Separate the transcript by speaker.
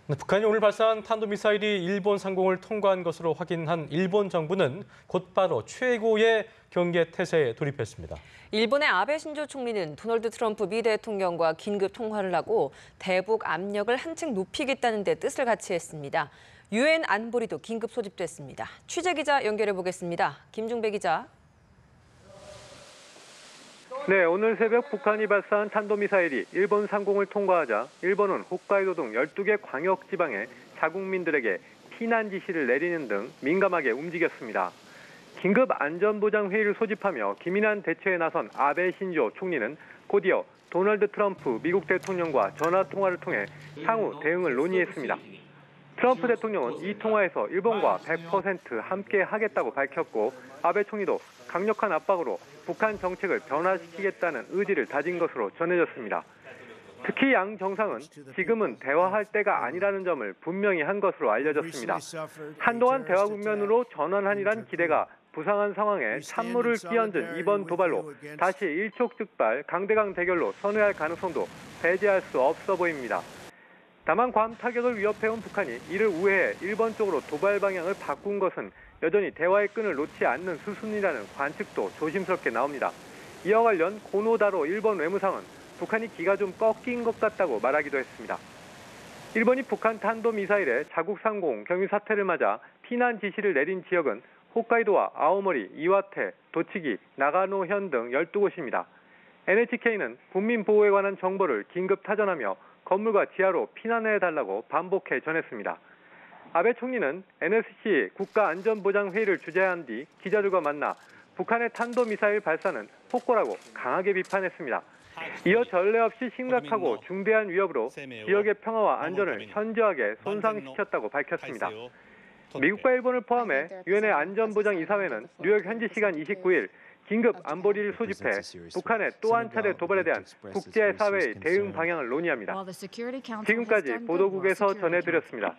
Speaker 1: 북한이 오늘 발사한 탄도미사일이 일본 상공을 통과한 것으로 확인한 일본 정부는 곧바로 최고의 경계 태세에 돌입했습니다.
Speaker 2: 일본의 아베 신조 총리는 도널드 트럼프 미 대통령과 긴급 통화를 하고 대북 압력을 한층 높이겠다는 데 뜻을 같이 했습니다. 유엔 안보리도 긴급 소집됐습니다. 취재 기자 연결해 보겠습니다. 김중배 기자.
Speaker 3: 네, 오늘 새벽 북한이 발사한 탄도미사일이 일본 상공을 통과하자 일본은 홋카이도 등 12개 광역 지방의 자국민들에게 피난 지시를 내리는 등 민감하게 움직였습니다. 긴급 안전보장 회의를 소집하며 기민한 대처에 나선 아베 신조 총리는 곧이어 도널드 트럼프 미국 대통령과 전화 통화를 통해 향후 대응을 논의했습니다. 트럼프 대통령은 이 통화에서 일본과 100% 함께 하겠다고 밝혔고 아베 총리도 강력한 압박으로 북한 정책을 변화시키겠다는 의지를 다진 것으로 전해졌습니다. 특히 양 정상은 지금은 대화할 때가 아니라는 점을 분명히 한 것으로 알려졌습니다. 한동안 대화 국면으로 전환하리란 기대가 부상한 상황에 찬물을 끼얹은 이번 도발로 다시 일촉즉발 강대강 대결로 선회할 가능성도 배제할 수 없어 보입니다. 다만 괌 타격을 위협해온 북한이 이를 우회해 일본 쪽으로 도발 방향을 바꾼 것은 여전히 대화의 끈을 놓지 않는 수순이라는 관측도 조심스럽게 나옵니다. 이와 관련 고노다로 일본 외무상은 북한이 기가 좀 꺾인 것 같다고 말하기도 했습니다. 일본이 북한 탄도미사일의 자국 상공 경유 사태를 맞아 피난 지시를 내린 지역은 홋카이도와 아오모리, 이와테, 도치기, 나가노현 등 12곳입니다. NHK는 국민 보호에 관한 정보를 긴급 타전하며 건물과 지하로 피난해달라고 반복해 전했습니다. 아베 총리는 NSC 국가안전보장회의를 주재한 뒤 기자들과 만나 북한의 탄도미사일 발사는 폭거라고 강하게 비판했습니다. 이어 전례 없이 심각하고 중대한 위협으로 지역의 평화와 안전을 현저하게 손상시켰다고 밝혔습니다. 미국과 일본을 포함해 유엔의 안전보장이사회는 뉴욕 현지 시간 29일 긴급 안보리를 소집해 북한의 또 한 차례 도발에 대한 국제사회의 대응 방향을 논의합니다. 지금까지 보도국에서 전해드렸습니다.